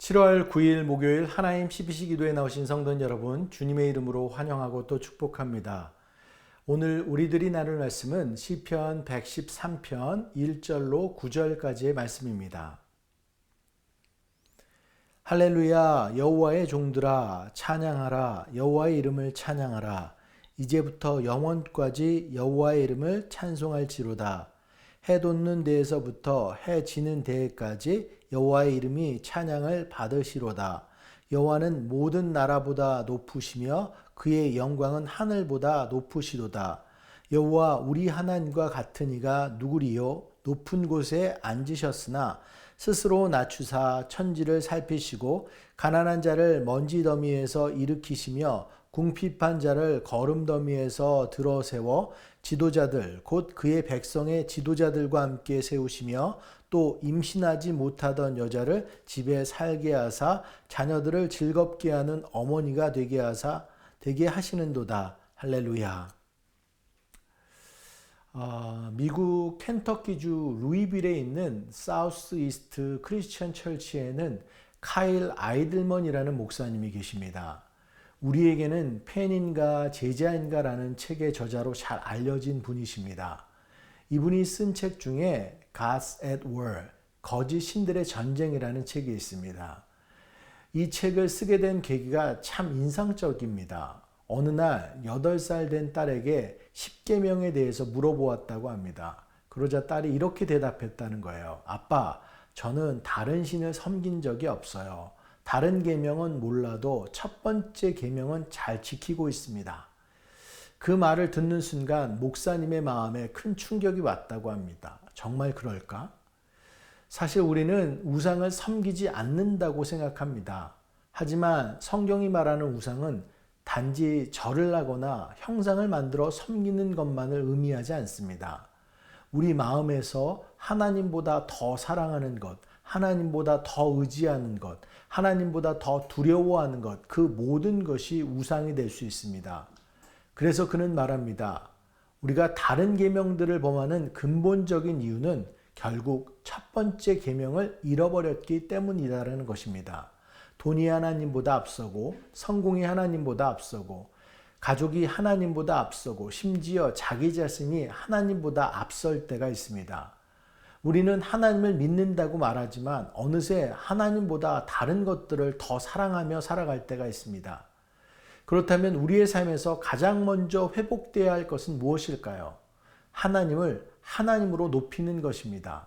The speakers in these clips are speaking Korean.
7월 9일 목요일 하나님 12시 기도에 나오신 성도님 여러분, 주님의 이름으로 환영하고 또 축복합니다. 오늘 우리들이 나눌 말씀은 시편 113편 1절로 9절까지의 말씀입니다. 할렐루야, 여호와의 종들아 찬양하라. 여호와의 이름을 찬양하라. 이제부터 영원까지 여호와의 이름을 찬송할지로다. 해 돋는 데에서부터 해 지는 데까지 여호와의 이름이 찬양을 받으시로다. 여호와는 모든 나라보다 높으시며 그의 영광은 하늘보다 높으시도다. 여호와 우리 하나님과 같은 이가 누구리요? 높은 곳에 앉으셨으나 스스로 낮추사 천지를 살피시고 가난한 자를 먼지 더미에서 일으키시며 궁핍한 자를 거름 더미에서 들어 세워 지도자들 곧 그의 백성의 지도자들과 함께 세우시며 또 임신하지 못하던 여자를 집에 살게 하사 자녀들을 즐겁게 하는 어머니가 되게 하시는도다. 할렐루야. 미국 켄터키주 루이빌에 있는 사우스 이스트 크리스천 철치에는 카일 아이들먼이라는 목사님이 계십니다. 우리에게는 팬인가 제자인가라는 책의 저자로 잘 알려진 분이십니다. 이분이 쓴 책 중에 Gods at War, 거짓 신들의 전쟁이라는 책이 있습니다. 이 책을 쓰게 된 계기가 참 인상적입니다. 어느 날 8살 된 딸에게 10계명에 대해서 물어보았다고 합니다. 그러자 딸이 이렇게 대답했다는 거예요. 아빠, 저는 다른 신을 섬긴 적이 없어요. 다른 계명은 몰라도 첫 번째 계명은 잘 지키고 있습니다. 그 말을 듣는 순간 목사님의 마음에 큰 충격이 왔다고 합니다. 정말 그럴까? 사실 우리는 우상을 섬기지 않는다고 생각합니다. 하지만 성경이 말하는 우상은 단지 절을 하거나 형상을 만들어 섬기는 것만을 의미하지 않습니다. 우리 마음에서 하나님보다 더 사랑하는 것, 하나님보다 더 의지하는 것, 하나님보다 더 두려워하는 것, 그 모든 것이 우상이 될 수 있습니다. 그래서 그는 말합니다. 우리가 다른 계명들을 범하는 근본적인 이유는 결국 첫 번째 계명을 잃어버렸기 때문이라는 것입니다. 돈이 하나님보다 앞서고 성공이 하나님보다 앞서고 가족이 하나님보다 앞서고 심지어 자기 자신이 하나님보다 앞설 때가 있습니다. 우리는 하나님을 믿는다고 말하지만 어느새 하나님보다 다른 것들을 더 사랑하며 살아갈 때가 있습니다. 그렇다면 우리의 삶에서 가장 먼저 회복되어야 할 것은 무엇일까요? 하나님을 하나님으로 높이는 것입니다.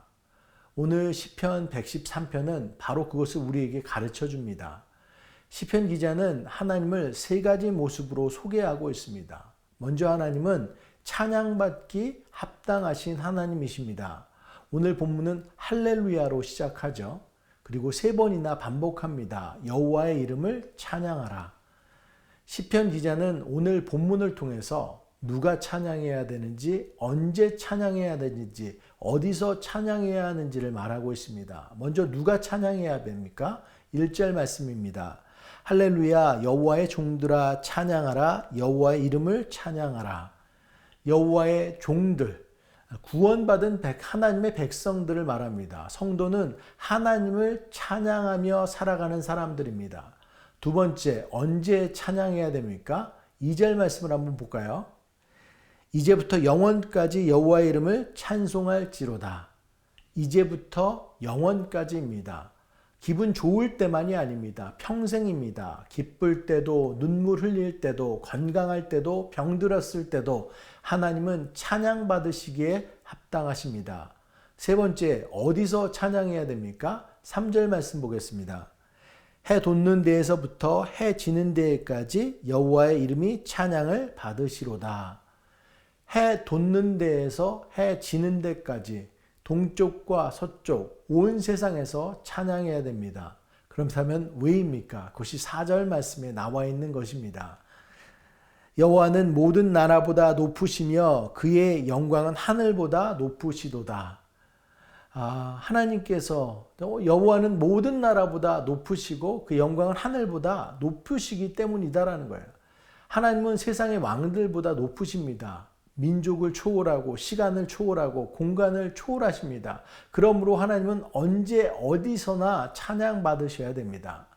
오늘 시편 113편은 바로 그것을 우리에게 가르쳐 줍니다. 시편 기자는 하나님을 세 가지 모습으로 소개하고 있습니다. 먼저 하나님은 찬양받기 합당하신 하나님이십니다. 오늘 본문은 할렐루야로 시작하죠. 그리고 3번이나 반복합니다. 여호와의 이름을 찬양하라. 시편 기자는 오늘 본문을 통해서 누가 찬양해야 되는지, 언제 찬양해야 되는지, 어디서 찬양해야 하는지를 말하고 있습니다. 먼저 누가 찬양해야 됩니까? 1절 말씀입니다. 할렐루야, 여호와의 종들아 찬양하라. 여호와의 이름을 찬양하라. 여호와의 종들, 구원받은 하나님의 백성들을 말합니다. 성도는 하나님을 찬양하며 살아가는 사람들입니다. 두 번째, 언제 찬양해야 됩니까? 2절 말씀을 한번 볼까요? 이제부터 영원까지 여호와의 이름을 찬송할지로다. 이제부터 영원까지입니다. 기분 좋을 때만이 아닙니다. 평생입니다. 기쁠 때도, 눈물 흘릴 때도, 건강할 때도, 병들었을 때도 하나님은 찬양받으시기에 합당하십니다. 세 번째, 어디서 찬양해야 됩니까? 3절 말씀 보겠습니다. 해 돋는 데에서부터 해 지는 데까지 여호와의 이름이 찬양을 받으시로다. 해 돋는 데에서 해 지는 데까지 동쪽과 서쪽 온 세상에서 찬양해야 됩니다. 그렇다면 왜입니까? 그것이 4절 말씀에 나와 있는 것입니다. 여호와는 모든 나라보다 높으시며 그의 영광은 하늘보다 높으시도다. 하나님께서 여호와는 모든 나라보다 높으시고 그 영광은 하늘보다 높으시기 때문이다라는 거예요. 하나님은 세상의 왕들보다 높으십니다. 민족을 초월하고 시간을 초월하고 공간을 초월하십니다. 그러므로 하나님은 언제 어디서나 찬양받으셔야 됩니다.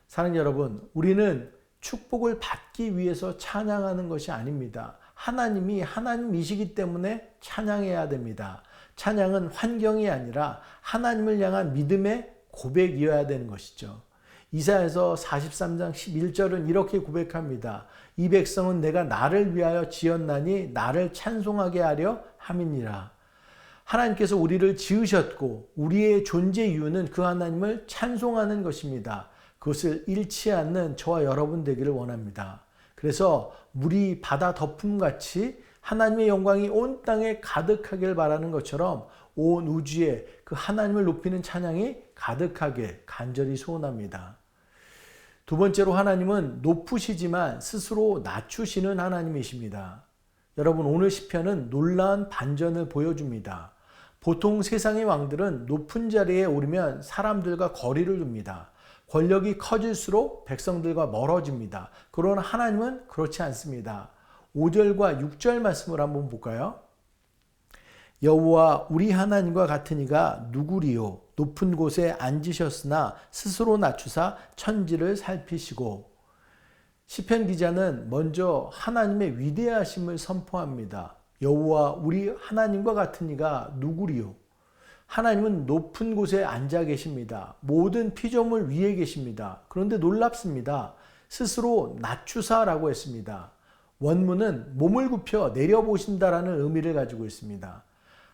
사랑하는 여러분, 우리는 축복을 받기 위해서 찬양하는 것이 아닙니다. 하나님이 하나님이시기 때문에 찬양해야 됩니다. 찬양은 환경이 아니라 하나님을 향한 믿음의 고백이어야 되는 것이죠. 이사야서 43장 11절은 이렇게 고백합니다. 이 백성은 내가 나를 위하여 지었나니 나를 찬송하게 하려 함이니라. 하나님께서 우리를 지으셨고 우리의 존재 이유는 그 하나님을 찬송하는 것입니다. 그것을 잃지 않는 저와 여러분 되기를 원합니다. 그래서 물이 바다 덮음같이 하나님의 영광이 온 땅에 가득하길 바라는 것처럼 온 우주에 그 하나님을 높이는 찬양이 가득하게 간절히 소원합니다. 두 번째로 하나님은 높으시지만 스스로 낮추시는 하나님이십니다. 여러분, 오늘 시편은 놀라운 반전을 보여줍니다. 보통 세상의 왕들은 높은 자리에 오르면 사람들과 거리를 둡니다. 권력이 커질수록 백성들과 멀어집니다. 그러나 하나님은 그렇지 않습니다. 5절과 6절 말씀을 한번 볼까요? 여호와 우리 하나님과 같은 이가 누구리요? 높은 곳에 앉으셨으나 스스로 낮추사 천지를 살피시고. 시편 기자는 먼저 하나님의 위대하심을 선포합니다. 여호와 우리 하나님과 같은 이가 누구리요? 하나님은 높은 곳에 앉아 계십니다. 모든 피조물 위에 계십니다. 그런데 놀랍습니다. 스스로 낮추사라고 했습니다. 원문은 몸을 굽혀 내려보신다라는 의미를 가지고 있습니다.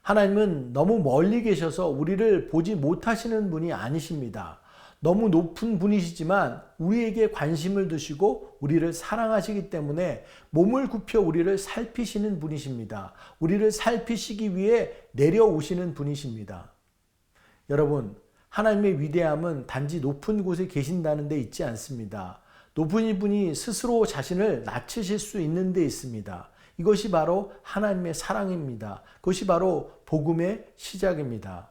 하나님은 너무 멀리 계셔서 우리를 보지 못하시는 분이 아니십니다. 너무 높은 분이시지만 우리에게 관심을 두시고 우리를 사랑하시기 때문에 몸을 굽혀 우리를 살피시는 분이십니다. 우리를 살피시기 위해 내려오시는 분이십니다. 여러분, 하나님의 위대함은 단지 높은 곳에 계신다는 데 있지 않습니다. 높은 분이 스스로 자신을 낮추실 수 있는 데 있습니다. 이것이 바로 하나님의 사랑입니다. 그것이 바로 복음의 시작입니다.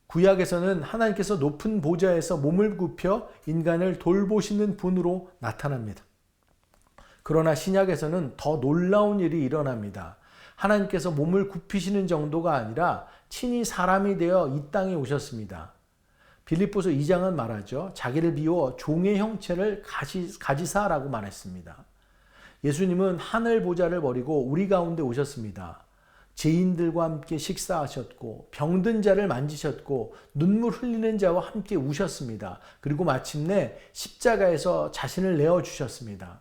구약에서는 하나님께서 높은 보좌에서 몸을 굽혀 인간을 돌보시는 분으로 나타납니다. 그러나 신약에서는 더 놀라운 일이 일어납니다. 하나님께서 몸을 굽히시는 정도가 아니라 친히 사람이 되어 이 땅에 오셨습니다. 빌립보서 2장은 말하죠. 자기를 비워 종의 형체를 가지사라고 말했습니다. 예수님은 하늘 보좌를 버리고 우리 가운데 오셨습니다. 죄인들과 함께 식사하셨고 병든 자를 만지셨고 눈물 흘리는 자와 함께 우셨습니다. 그리고 마침내 십자가에서 자신을 내어주셨습니다.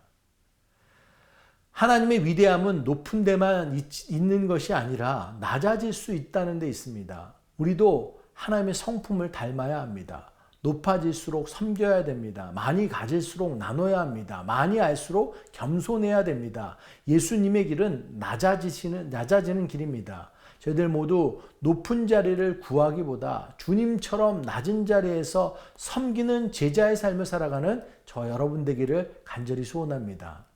하나님의 위대함은 높은 데만 있는 것이 아니라 낮아질 수 있다는 데 있습니다. 우리도 하나님의 성품을 닮아야 합니다. 높아질수록 섬겨야 됩니다. 많이 가질수록 나눠야 합니다. 많이 알수록 겸손해야 됩니다. 예수님의 길은 낮아지는 길입니다. 저희들 모두 높은 자리를 구하기보다 주님처럼 낮은 자리에서 섬기는 제자의 삶을 살아가는 저 여러분 되기를 간절히 소원합니다.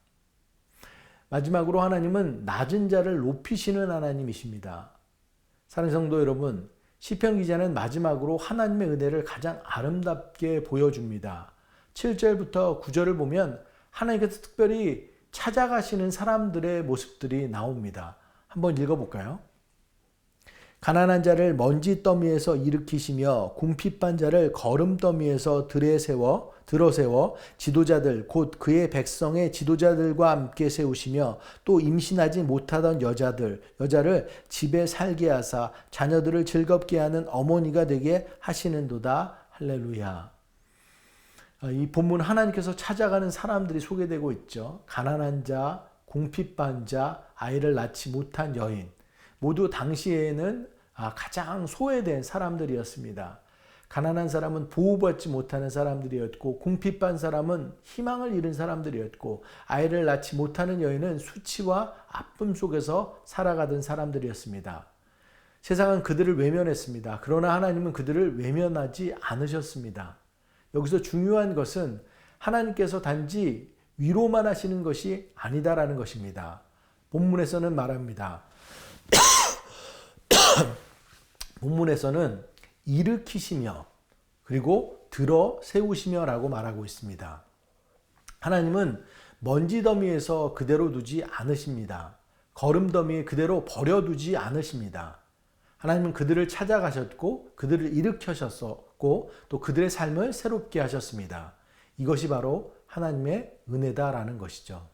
마지막으로 하나님은 낮은 자를 높이시는 하나님이십니다. 사랑하는 성도 여러분, 시편 기자는 마지막으로 하나님의 은혜를 가장 아름답게 보여줍니다. 7절부터 9절을 보면 하나님께서 특별히 찾아가시는 사람들의 모습들이 나옵니다. 한번 읽어볼까요? 가난한 자를 먼지 더미에서 일으키시며 궁핍한 자를 거름 더미에서 들어세워 지도자들 곧 그의 백성의 지도자들과 함께 세우시며 또 임신하지 못하던 여자를 집에 살게 하사 자녀들을 즐겁게 하는 어머니가 되게 하시는도다. 할렐루야. 이 본문 하나님께서 찾아가는 사람들이 소개되고 있죠. 가난한 자, 궁핍한 자, 아이를 낳지 못한 여인. 모두 당시에는 가장 소외된 사람들이었습니다. 가난한 사람은 보호받지 못하는 사람들이었고 궁핍한 사람은 희망을 잃은 사람들이었고 아이를 낳지 못하는 여인은 수치와 아픔 속에서 살아가던 사람들이었습니다. 세상은 그들을 외면했습니다. 그러나 하나님은 그들을 외면하지 않으셨습니다. 여기서 중요한 것은 하나님께서 단지 위로만 하시는 것이 아니다라는 것입니다. 본문에서는 말합니다. 본문에서는 일으키시며 그리고 들어 세우시며 라고 말하고 있습니다. 하나님은 먼지 더미에서 그대로 두지 않으십니다. 거름더미에 그대로 버려두지 않으십니다. 하나님은 그들을 찾아가셨고 그들을 일으키셨고 또 그들의 삶을 새롭게 하셨습니다. 이것이 바로 하나님의 은혜다라는 것이죠.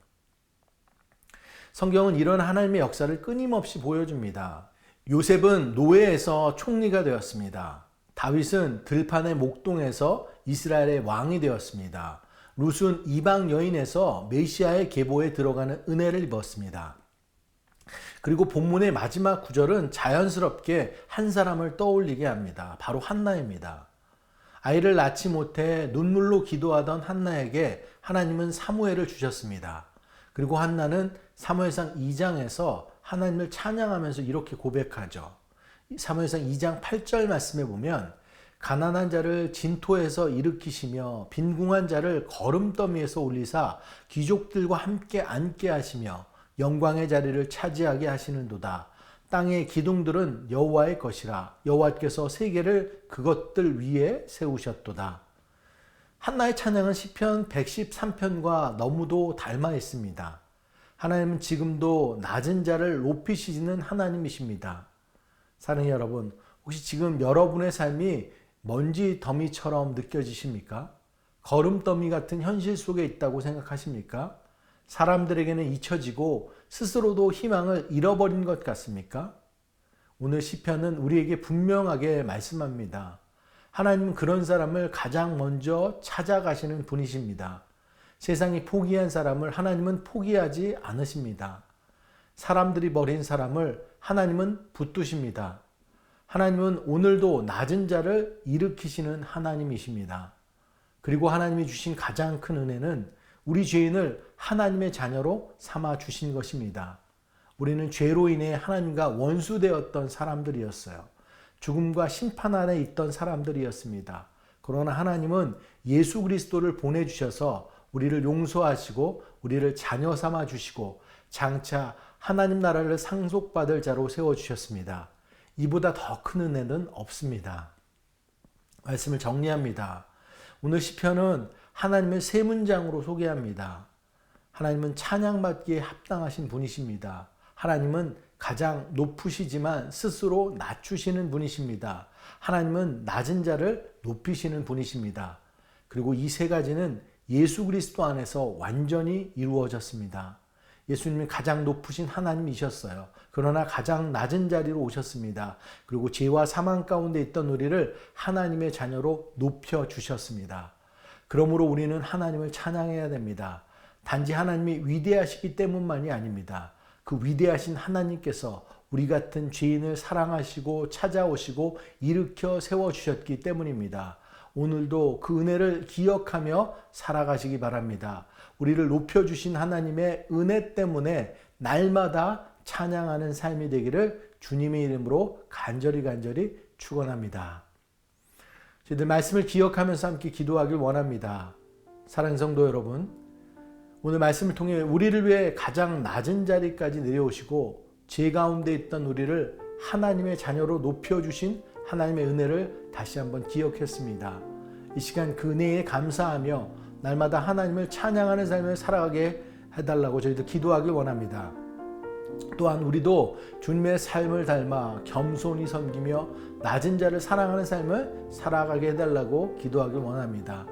성경은 이런 하나님의 역사를 끊임없이 보여줍니다. 요셉은 노예에서 총리가 되었습니다. 다윗은 들판의 목동에서 이스라엘의 왕이 되었습니다. 룻은 이방 여인에서 메시아의 계보에 들어가는 은혜를 입었습니다. 그리고 본문의 마지막 구절은 자연스럽게 한 사람을 떠올리게 합니다. 바로 한나입니다. 아이를 낳지 못해 눈물로 기도하던 한나에게 하나님은 사무엘을 주셨습니다. 그리고 한나는 사무엘상 2장에서 하나님을 찬양하면서 이렇게 고백하죠. 사무엘상 2장 8절 말씀에 보면 가난한 자를 진토에서 일으키시며 빈궁한 자를 거름더미에서 올리사 귀족들과 함께 앉게 하시며 영광의 자리를 차지하게 하시는도다. 땅의 기둥들은 여호와의 것이라. 여호와께서 세계를 그것들 위에 세우셨도다. 한나의 찬양은 시편 113편과 너무도 닮아 있습니다. 하나님은 지금도 낮은 자를 높이시는 하나님이십니다. 사랑하는 여러분, 혹시 지금 여러분의 삶이 먼지 더미처럼 느껴지십니까? 거름더미 같은 현실 속에 있다고 생각하십니까? 사람들에게는 잊혀지고 스스로도 희망을 잃어버린 것 같습니까? 오늘 시편은 우리에게 분명하게 말씀합니다. 하나님은 그런 사람을 가장 먼저 찾아가시는 분이십니다. 세상이 포기한 사람을 하나님은 포기하지 않으십니다. 사람들이 버린 사람을 하나님은 붙드십니다. 하나님은 오늘도 낮은 자를 일으키시는 하나님이십니다. 그리고 하나님이 주신 가장 큰 은혜는 우리 죄인을 하나님의 자녀로 삼아 주신 것입니다. 우리는 죄로 인해 하나님과 원수되었던 사람들이었어요. 죽음과 심판 안에 있던 사람들이었습니다. 그러나 하나님은 예수 그리스도를 보내주셔서 우리를 용서하시고 우리를 자녀 삼아 주시고 장차 하나님 나라를 상속받을 자로 세워주셨습니다. 이보다 더 큰 은혜는 없습니다. 말씀을 정리합니다. 오늘 시편은 하나님을 세 문장으로 소개합니다. 하나님은 찬양받기에 합당하신 분이십니다. 하나님은 가장 높으시지만 스스로 낮추시는 분이십니다. 하나님은 낮은 자를 높이시는 분이십니다. 그리고 이 세 가지는 예수 그리스도 안에서 완전히 이루어졌습니다. 예수님이 가장 높으신 하나님이셨어요. 그러나 가장 낮은 자리로 오셨습니다. 그리고 죄와 사망 가운데 있던 우리를 하나님의 자녀로 높여주셨습니다. 그러므로 우리는 하나님을 찬양해야 됩니다. 단지 하나님이 위대하시기 때문만이 아닙니다. 그 위대하신 하나님께서 우리 같은 죄인을 사랑하시고 찾아오시고 일으켜 세워주셨기 때문입니다. 오늘도 그 은혜를 기억하며 살아가시기 바랍니다. 우리를 높여주신 하나님의 은혜 때문에 날마다 찬양하는 삶이 되기를 주님의 이름으로 간절히 축원합니다. 저희들 말씀을 기억하면서 함께 기도하길 원합니다. 사랑하는 성도 여러분, 오늘 말씀을 통해 우리를 위해 가장 낮은 자리까지 내려오시고 죄 가운데 있던 우리를 하나님의 자녀로 높여주신 하나님의 은혜를 다시 한번 기억했습니다. 이 시간 그 은혜에 감사하며 날마다 하나님을 찬양하는 삶을 살아가게 해달라고 저희들 기도하길 원합니다. 또한 우리도 주님의 삶을 닮아 겸손히 섬기며 낮은 자를 사랑하는 삶을 살아가게 해달라고 기도하길 원합니다.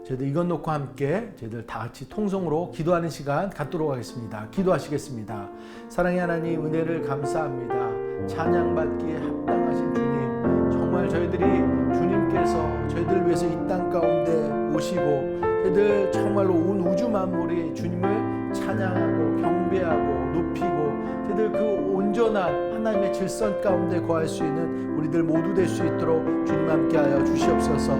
저희들 이것 놓고 함께 저희들 다 같이 통성으로 기도하는 시간 갖도록 하겠습니다. 기도하시겠습니다. 사랑의 하나님, 은혜를 감사합니다. 찬양받기에 합당하신 주님, 정말 저희들이 주님께서 저희들을 위해서 이 땅 가운데 오시고 저희들 정말로 온 우주 만물이 주님을 찬양하고 경배하고 높이고 저희들 그 온전한 하나님의 질선 가운데 거할 수 있는 우리들 모두 될 수 있도록 주님 함께하여 주시옵소서.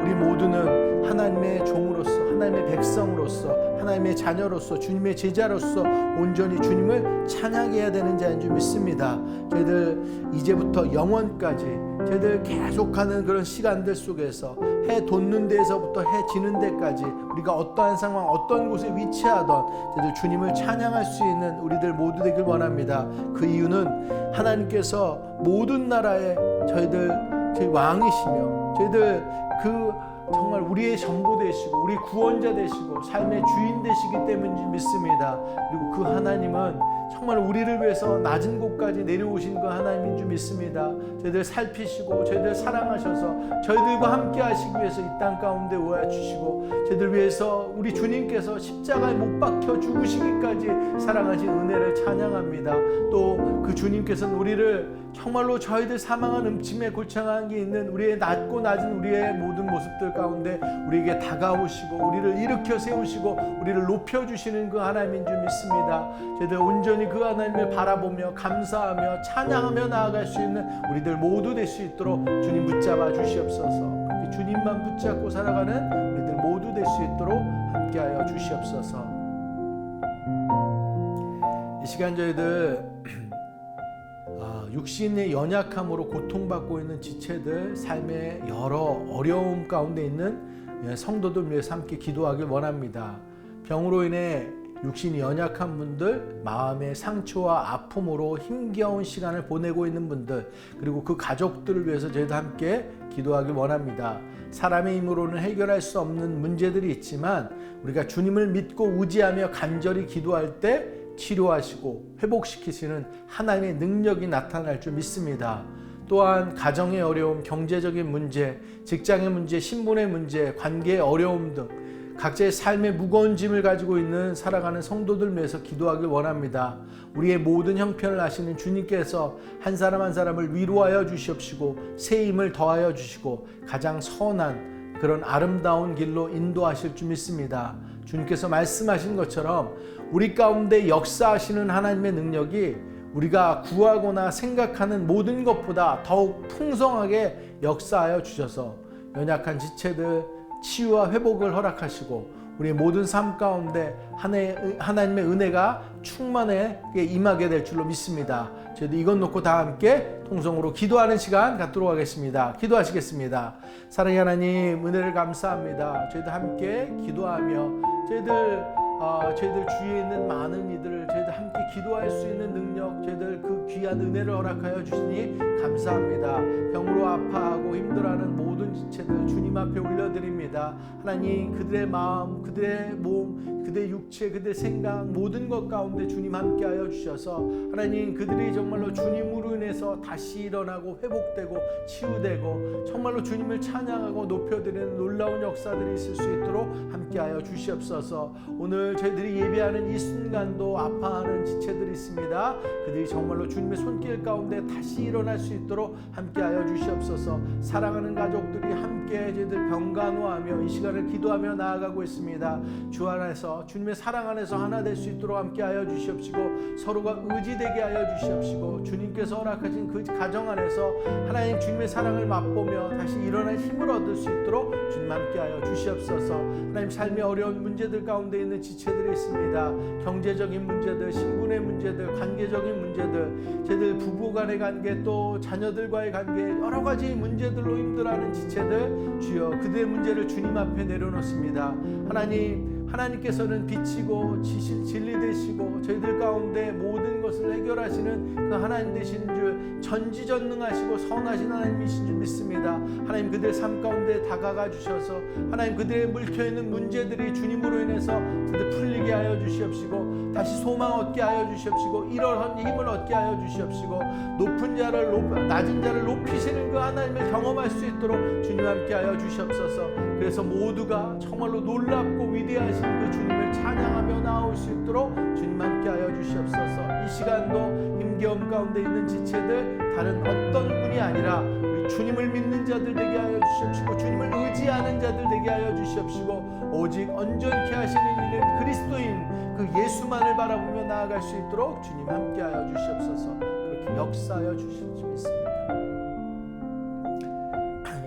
우리 모두는 하나님의 종으로서, 하나님의 백성으로서, 하나님의 자녀로서, 주님의 제자로서 온전히 주님을 찬양해야 되는 자인 줄 믿습니다. 저희들 이제부터 영원까지 저희들 계속하는 그런 시간들 속에서 해 돋는 데에서부터 해 지는 데까지 우리가 어떠한 상황, 어떤 곳에 위치하던 저희들 주님을 찬양할 수 있는 우리들 모두 되길 원합니다. 그 이유는 하나님께서 모든 나라의 저희 왕이시며 저희들 그 정말 우리의 전부 되시고 우리 구원자 되시고 삶의 주인 되시기 때문인지 믿습니다. 그리고 그 하나님은 정말 우리를 위해서 낮은 곳까지 내려오신 그 하나님인 줄 믿습니다. 저희들 살피시고 저희들 사랑하셔서 저희들과 함께 하시기 위해서 이 땅 가운데 오해 주시고 저희들 위해서 우리 주님께서 십자가에 못 박혀 죽으시기까지 사랑하신 은혜를 찬양합니다. 또 그 주님께서는 우리를 정말로 저희들 사망한 음침에 골창한 게 있는 우리의 낮고 낮은 우리의 모든 모습들 가운데 우리에게 다가오시고 우리를 일으켜 세우시고 우리를 높여주시는 그 하나님인 줄 믿습니다. 저희들 온전히 그 하나님을 바라보며 감사하며 찬양하며 나아갈 수 있는 우리들 모두 될 수 있도록 주님 붙잡아 주시옵소서. 그렇게 주님만 붙잡고 살아가는 우리들 모두 될 수 있도록 함께하여 주시옵소서. 이 시간 저희들 육신의 연약함으로 고통받고 있는 지체들, 삶의 여러 어려움 가운데 있는 성도들 위해서 함께 기도하길 원합니다. 병으로 인해 육신이 연약한 분들, 마음의 상처와 아픔으로 힘겨운 시간을 보내고 있는 분들, 그리고 그 가족들을 위해서 저희도 함께 기도하길 원합니다. 사람의 힘으로는 해결할 수 없는 문제들이 있지만 우리가 주님을 믿고 의지하며 간절히 기도할 때 치료하시고 회복시키시는 하나님의 능력이 나타날 줄 믿습니다. 또한 가정의 어려움, 경제적인 문제, 직장의 문제, 신분의 문제, 관계의 어려움 등 각자의 삶의 무거운 짐을 가지고 있는 살아가는 성도들 위해서 기도하길 원합니다. 우리의 모든 형편을 아시는 주님께서 한 사람 한 사람을 위로하여 주시옵시고 새 힘을 더하여 주시고 가장 선한 그런 아름다운 길로 인도하실 줄 믿습니다. 주님께서 말씀하신 것처럼 우리 가운데 역사하시는 하나님의 능력이 우리가 구하거나 생각하는 모든 것보다 더욱 풍성하게 역사하여 주셔서 연약한 지체들 치유와 회복을 허락하시고 우리의 모든 삶 가운데 하나님의 은혜가 충만하게 임하게 될 줄로 믿습니다. 저희도 이것 놓고 다 함께 통성으로 기도하는 시간 갖도록 하겠습니다. 기도하시겠습니다. 사랑의 하나님, 은혜를 감사합니다. 저희도 함께 기도하며 저희들 주위에 있는 많은 이들을 저희들 함께 기도할 수 있는 능력, 저희들 그 귀한 은혜를 허락하여 주시니 감사합니다. 병으로 아파하고 힘들어하는 모든 지체들 주님 앞에 올려드립니다. 하나님, 그들의 마음, 그들의 몸, 그들의 육체, 그들의 생각 모든 것 가운데 주님 함께하여 주셔서 하나님, 그들이 정말로 주님으로 인해서 다시 일어나고 회복되고 치유되고 정말로 주님을 찬양하고 높여드리는 놀라운 역사들이 있을 수 있도록 함께하여 주시옵소서. 오늘 저희들이 예배하는 이 순간도 아파하는 지체들이 있습니다. 그들이 정말로 주님의 손길 가운데 다시 일어날 수 있도록 함께하여 주시옵소서. 사랑하는 가족들이 함께 저희들 병간호하며 이 시간을 기도하며 나아가고 있습니다. 주 안에서 주님의 사랑 안에서 하나 될 수 있도록 함께하여 주시옵시고 서로가 의지되게 하여 주시옵시고 주님께서 허락하신 그 가정 안에서 하나님 주님의 사랑을 맛보며 다시 일어날 힘을 얻을 수 있도록 주님 함께하여 주시옵소서. 하나님, 삶의 어려운 문제들 가운데 있는 지체들이 있습니다. 경제적인 문제들, 신분의 문제들, 관계적인 문제들, 저희들 부부 간의 관계, 또 자녀들과의 관계, 여러 가지 문제들로 힘들어하는 지체들 주여 그들의 문제를 주님 앞에 내려놓습니다. 하나님께서는 빛이고 진리 되시고 저희들 가운데 모든 것을 해결하시는 그 하나님 되시는 줄, 전지전능하시고 선하신 하나님이신 줄 믿습니다. 하나님, 그들 삶 가운데 다가가 주셔서 하나님, 그들의 물켜있는 문제들이 주님으로 인해서 그들 풀리게 하여 주시옵시고 다시 소망 얻게 하여 주시옵시고 이런 힘을 얻게 하여 주시옵시고 낮은 자를 높이시는 그 하나님을 경험할 수 있도록 주님 함께 하여 주시옵소서. 그래서 모두가 정말로 놀랍고 위대하신 그 주님을 찬양하며 나올 수 있도록 주님 함께 하여 주시옵소서. 이 시간도 힘겨움 가운데 있는 지체들 다른 어떤 분이 아니라 우리 주님을 믿는 자들 되게 하여 주시옵시고 주님을 의지하는 자들 되게 하여 주시옵시고 오직 온전케 하시는 이는 그리스도인 그 예수만을 바라보며 나아갈 수 있도록 주님 함께 하여 주시옵소서. 그렇게 역사하여 주실 줄 믿습니다.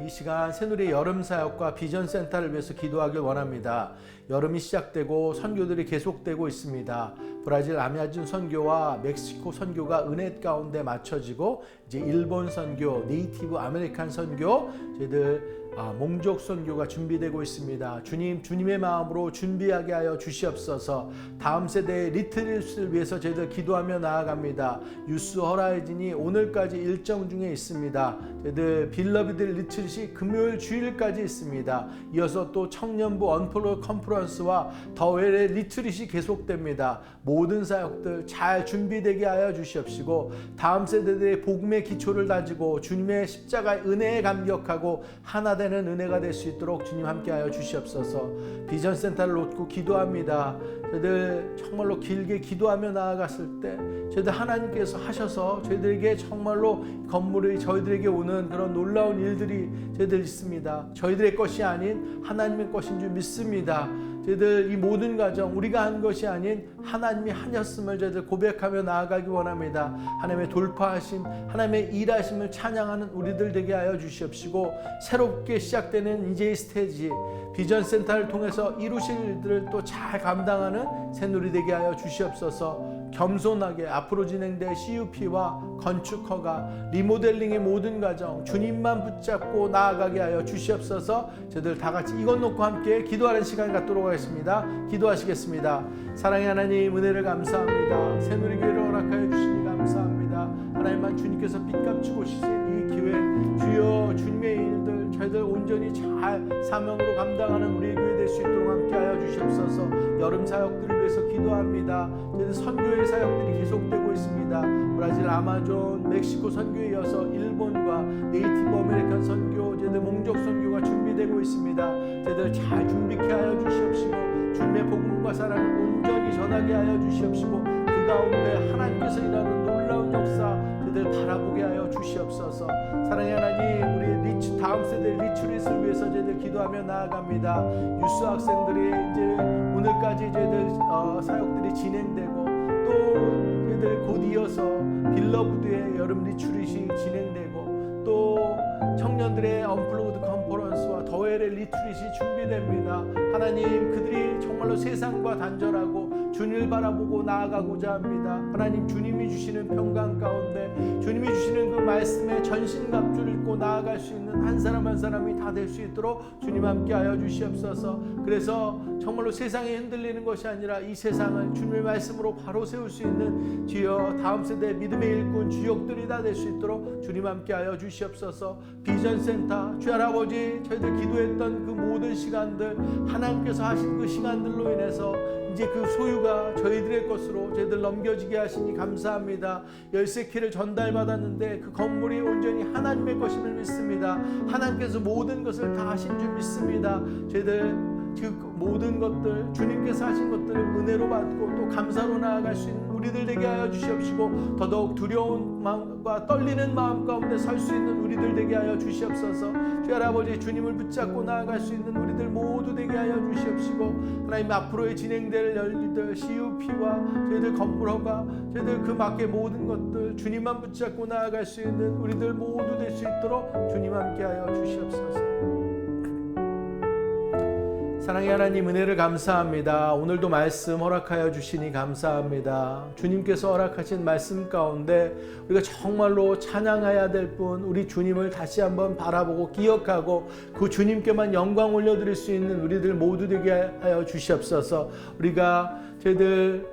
이 시간 새누리 여름 사역과 비전 센터를 위해서 기도하길 원합니다. 여름이 시작되고 선교들이 계속되고 있습니다. 브라질 아미아준 선교와 멕시코 선교가 은혜 가운데 맞춰지고 이제 일본 선교, 네이티브 아메리칸 선교 저희들 몽족 선교가 준비되고 있습니다. 주님, 주님의 마음으로 준비하게 하여 주시옵소서. 다음 세대의 리트릿을 위해서 저희들 기도하며 나아갑니다. 유스 허라이즌이 오늘까지 일정 중에 있습니다. 저희들 빌러비드 리트릿이 금요일 주일까지 있습니다. 이어서 또 청년부 언플로 컨퍼런스와 더웰의 리트릿이 계속됩니다. 모든 사역들 잘 준비되게 하여 주시옵시고, 다음 세대들의 복음의 기초를 다지고 주님의 십자가의 은혜에 감격하고 하나 되는 은혜가 될 수 있도록 주님 함께하여 주시옵소서. 비전센터를 놓고 기도합니다. 저희들 정말로 길게 기도하며 나아갔을 때 저희들 하나님께서 하셔서 저희들에게 정말로 건물이 저희들에게 오는 그런 놀라운 일들이 저희들 있습니다. 저희들의 것이 아닌 하나님의 것인 줄 믿습니다. 저희들 이 모든 과정 우리가 한 것이 아닌 하나님이 하셨음을 저희들 고백하며 나아가기 원합니다. 하나님의 돌파하심, 하나님의 일하심을 찬양하는 우리들 되게 하여 주시옵시고, 새롭게 시작되는 이제의 스테이지 비전센터를 통해서 이루실 일들을 또 잘 감당하는 새누리 되게 하여 주시옵소서. 겸손하게 앞으로 진행될 CUP와 건축허가 리모델링의 모든 과정 주님만 붙잡고 나아가게 하여 주시옵소서. 저희들 다 같이 이것 놓고 함께 기도하는 시간 갖도록 하겠습니다. 기도하시겠습니다. 사랑의 하나님, 은혜를 감사합니다. 새누리교회를 허락하여 주시니 감사합니다. 하나님만 주님께서 빚값지고 오시신 이 기회, 주여 주님의 일들 저희들 온전히 잘 사명으로 감당하는 우리의 교회 될 수 있도록 함께하여 주시옵소서. 여름 사역들을 위해서 기도합니다. 저희들 선교의 사역들이 계속되고 있습니다. 브라질, 아마존, 멕시코 선교에 이어서 일본과 네이티브 아메리칸 선교, 저희들 몽족 선교가 준비되고 있습니다. 저희들 잘 준비케 하여 주시옵시고, 주님의 복음과 사랑을 온전히 전하게 하여 주시옵시고, 그 가운데 하나님께서 일하는 놀라운 역사 저희들 바라보게 하여 주시옵소서. 사랑의 하나님, 우리 다음 세대 리트릿을 위해서 저희들 기도하며 나아갑니다. 유스 학생들이 이제 오늘까지 저희들 사역들이 진행되고, 또 저희들 곧 이어서 빌러브드의 여름 리트릿이 진행되고, 또 청년들의 언플로그드 컨퍼런스와 더웰의 리트릿이 준비됩니다. 하나님, 그들이 정말로 세상과 단절하고 주님을 바라보고 나아가고자 합니다. 하나님, 주님이 주시는 평강 가운데 주님이 주시는 그 말씀에 전신갑주를 입고 나아갈 수 있는 한 사람 한 사람이 다 될 수 있도록 주님 함께하여 주시옵소서. 그래서 정말로 세상에 흔들리는 것이 아니라 이 세상을 주님의 말씀으로 바로 세울 수 있는 주여 다음 세대 믿음의 일꾼 주역들이 다 될 수 있도록 주님 함께하여 주시옵소서. 비전센터 주 할아버지, 저희들 기도했던 그 모든 시간들, 하나님께서 하신 그 시간들로 인해서 이제 그 소유가 저희들의 것으로 저희들 넘겨지게 하시니 감사합니다. 열쇠키를 전달받았는데 그 건물이 온전히 하나님의 것임을 믿습니다. 하나님께서 모든 것을 다 하신 줄 믿습니다. 저희들 그 모든 것들 주님께서 하신 것들을 은혜로 받고 또 감사로 나아갈 수 있는 우리들 되게 하여 주시옵시고, 더더욱 두려운 마음과 떨리는 마음 가운데 설 수 있는 우리들 되게 하여 주시옵소서. 주 할아버지, 주님을 붙잡고 나아갈 수 있는 우리들 모두 되게 하여 주시옵시고, 하나님 앞으로의 진행될 일들 CUP와 저희들 건물허가 저희들 그 밖의 모든 것들 주님만 붙잡고 나아갈 수 있는 우리들 모두 될 수 있도록 주님 함께 하여 주시옵소서. 사랑의 하나님, 은혜를 감사합니다. 오늘도 말씀 허락하여 주시니 감사합니다. 주님께서 허락하신 말씀 가운데 우리가 정말로 찬양해야 될 분, 우리 주님을 다시 한번 바라보고 기억하고 그 주님께만 영광 올려드릴 수 있는 우리들 모두 되게 하여 주시옵소서. 우리가 저희들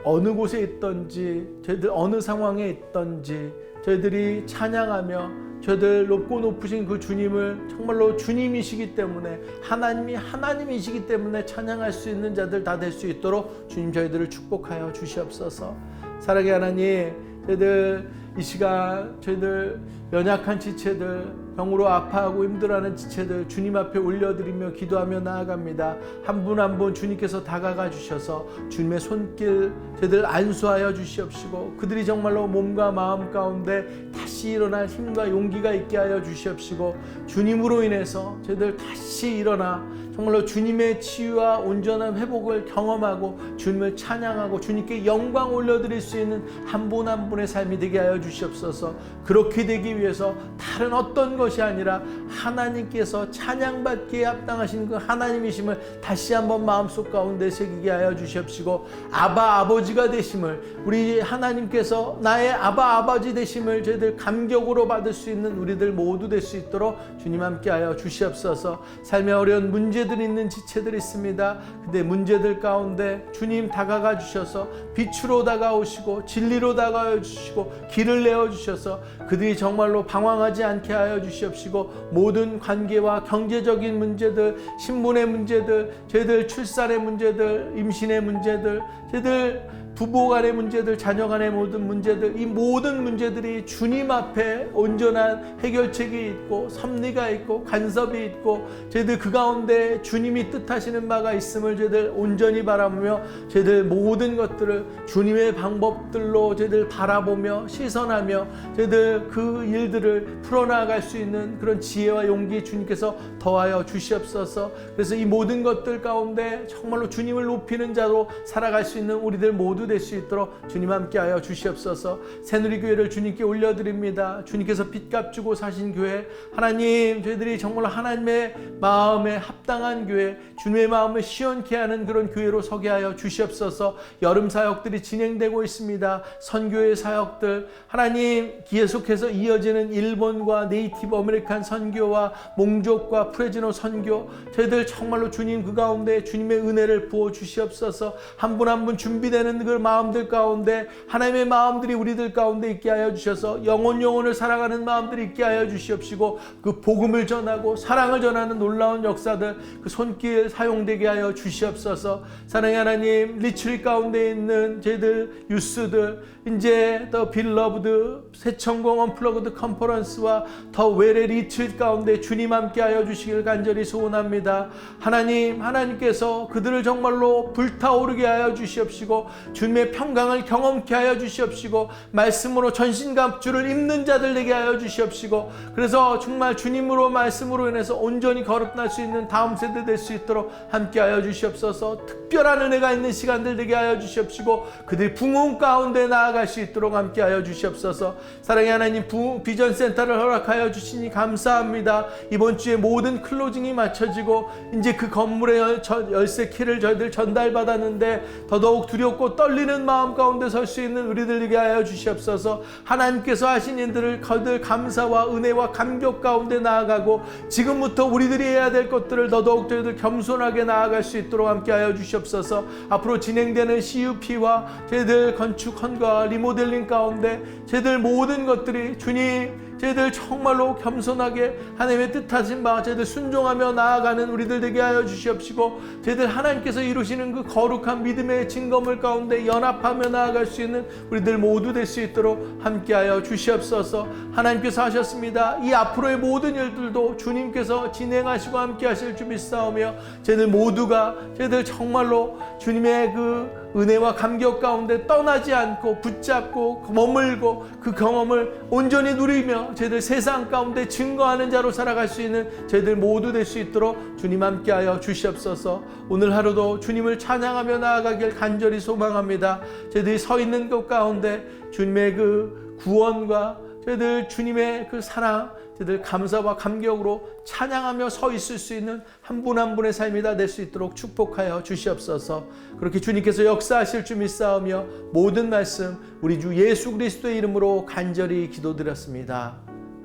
어느 곳에 있던지, 저희들 어느 상황에 있던지 저희들이 찬양하며 저들 높고 높으신 그 주님을 정말로 주님이시기 때문에, 하나님이시기 때문에 찬양할 수 있는 자들 다 될 수 있도록 주님 저희들을 축복하여 주시옵소서. 사랑의 하나님, 저희들 이 시간 저희들 연약한 지체들, 병으로 아파하고 힘들어하는 지체들 주님 앞에 올려드리며 기도하며 나아갑니다. 한 분 한 분 주님께서 다가가 주셔서 주님의 손길 저희들 안수하여 주시옵시고, 그들이 정말로 몸과 마음 가운데 다시 일어날 힘과 용기가 있게 하여 주시옵시고, 주님으로 인해서 저희들 다시 일어나 정말로 주님의 치유와 온전한 회복을 경험하고 주님을 찬양하고 주님께 영광 올려드릴 수 있는 한 분 한 분의 삶이 되게 하여 주시옵소서. 주시옵소서. 그렇게 되기 위해서 다른 어떤 것이 아니라 하나님께서 찬양받기에 합당하신 그 하나님이심을 다시 한번 마음속 가운데 새기게 하여 주시옵시고, 아바 아버지가 되심을, 우리 하나님께서 나의 아바 아버지 되심을 저희들 감격으로 받을 수 있는 우리들 모두 될 수 있도록 주님 함께 하여 주시옵소서. 삶에 어려운 문제들이 있는 지체들이 있습니다. 근데 문제들 가운데 주님 다가가 주셔서 빛으로 다가오시고 진리로 다가와 주시고 길을 내어 주셔서 그들이 정말로 방황하지 않게 하여 주시옵시고, 모든 관계와 경제적인 문제들, 신분의 문제들, 저희들 출산의 문제들, 임신의 문제들, 저희들 부부 간의 문제들, 자녀 간의 모든 문제들, 이 모든 문제들이 주님 앞에 온전한 해결책이 있고 섭리가 있고 간섭이 있고 저희들 그 가운데 주님이 뜻하시는 바가 있음을 저희들 온전히 바라보며 저희들 모든 것들을 주님의 방법들로 저희들 바라보며 시선하며 저희들 그 일들을 풀어나갈 수 있는 그런 지혜와 용기 주님께서 더하여 주시옵소서. 그래서 이 모든 것들 가운데 정말로 주님을 높이는 자로 살아갈 수 있는 우리들 모두 될 수 있도록 주님 함께하여 주시옵소서. 새누리교회를 주님께 올려드립니다. 주님께서 빚값 주고 사신 교회, 하나님 저희들이 정말 하나님의 마음에 합당한 교회, 주님의 마음을 시원케 하는 그런 교회로 서게 하여 주시옵소서. 여름 사역들이 진행되고 있습니다. 선교의 사역들, 하나님 계속해서 이어지는 일본과 네이티브 아메리칸 선교와 몽족과 프레지노 선교, 저희들 정말로 주님 그 가운데 주님의 은혜를 부어 주시옵소서. 한 분 한 분 준비되는 그 마음들 가운데 하나님의 마음들이 우리들 가운데 있게 하여 주셔서 영혼을 사랑하는 마음들이 있게 하여 주시옵시고, 그 복음을 전하고 사랑을 전하는 놀라운 역사들 그 손길 사용되게 하여 주시옵소서. 사랑의 하나님, 리트릿 가운데 있는 저희들 유스들, 이제 더 빌러브드 새천공 언플러그드 컨퍼런스와 더 외래 리트릿 가운데 주님 함께 하여 주시길 간절히 소원합니다. 하나님, 하나님께서 그들을 정말로 불타오르게 하여 주시옵시고 주님의 평강을 경험케 하여 주시옵시고 말씀으로 전신갑주를 입는 자들 되게 하여 주시옵시고, 그래서 정말 주님으로 말씀으로 인해서 온전히 거듭날 수 있는 다음 세대 될 수 있도록 함께 하여 주시옵소서. 특별한 은혜가 있는 시간들 되게 하여 주시옵시고 그들이 부흥 가운데 나아갈 수 있도록 함께 하여 주시옵소서. 사랑의 하나님, 비전 센터를 허락하여 주시니 감사합니다. 이번 주에 모든 클로징이 마쳐지고 이제 그 건물의 열쇠 키를 저희들 전달받았는데 더더욱 두렵고 떨리는 마음 가운데 설 수 있는 우리들에게 하여 주시옵소서. 하나님께서 하신 일들을 거들 감사와 은혜와 감격 가운데 나아가고 지금부터 우리들이 해야 될 것들을 더더욱 저희들 겸손하게 나아갈 수 있도록 함께 하여 주시옵소서. 앞으로 진행되는 CUP와 저희들 건축 헌과 리모델링 가운데 저희들 모든 것들이 주님, 저희들 정말로 겸손하게 하나님의 뜻하신 바 저희들 순종하며 나아가는 우리들 되게 하여 주시옵시고, 저희들 하나님께서 이루시는 그 거룩한 믿음의 증거물 가운데 연합하며 나아갈 수 있는 우리들 모두 될 수 있도록 함께 하여 주시옵소서. 하나님께서 하셨습니다. 이 앞으로의 모든 일들도 주님께서 진행하시고 함께 하실 줄 믿사오며 저희들 모두가 저희들 정말로 주님의 그 은혜와 감격 가운데 떠나지 않고 붙잡고 머물고 그 경험을 온전히 누리며 저희들 세상 가운데 증거하는 자로 살아갈 수 있는 저희들 모두 될 수 있도록 주님 함께하여 주시옵소서. 오늘 하루도 주님을 찬양하며 나아가길 간절히 소망합니다. 저희들이 서 있는 것 가운데 주님의 그 구원과 저희들 주님의 그 사랑, 저희들 감사와 감격으로 찬양하며 서 있을 수 있는 한 분 한 분의 삶이 다 될 수 있도록 축복하여 주시옵소서. 그렇게 주님께서 역사하실 줄 믿사오며 모든 말씀 우리 주 예수 그리스도의 이름으로 간절히 기도드렸습니다.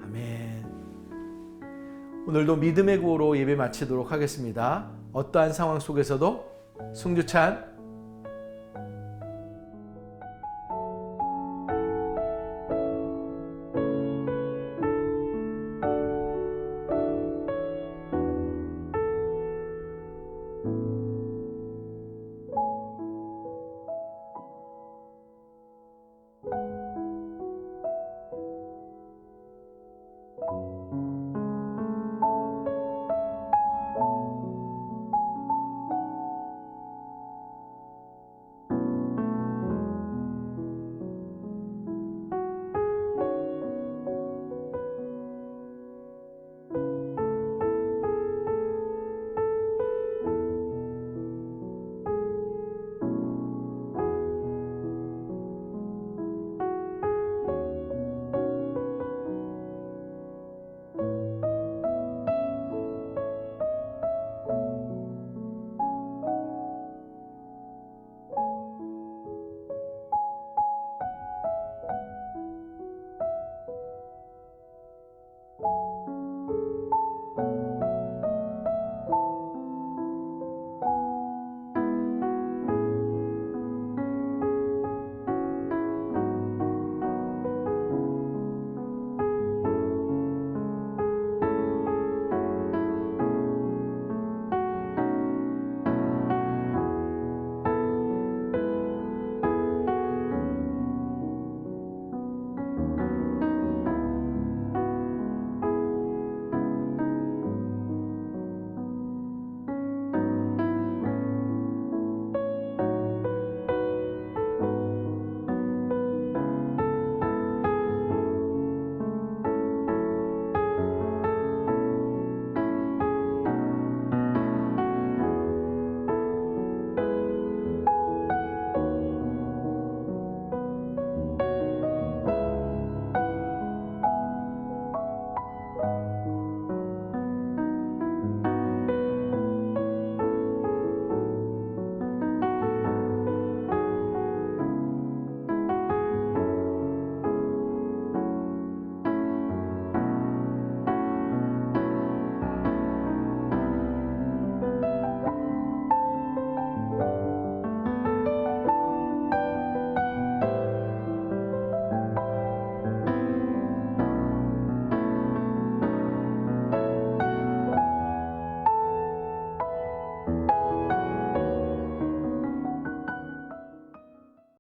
아멘. 오늘도 믿음의 구호로 예배 마치도록 하겠습니다. 어떠한 상황 속에서도 승주찬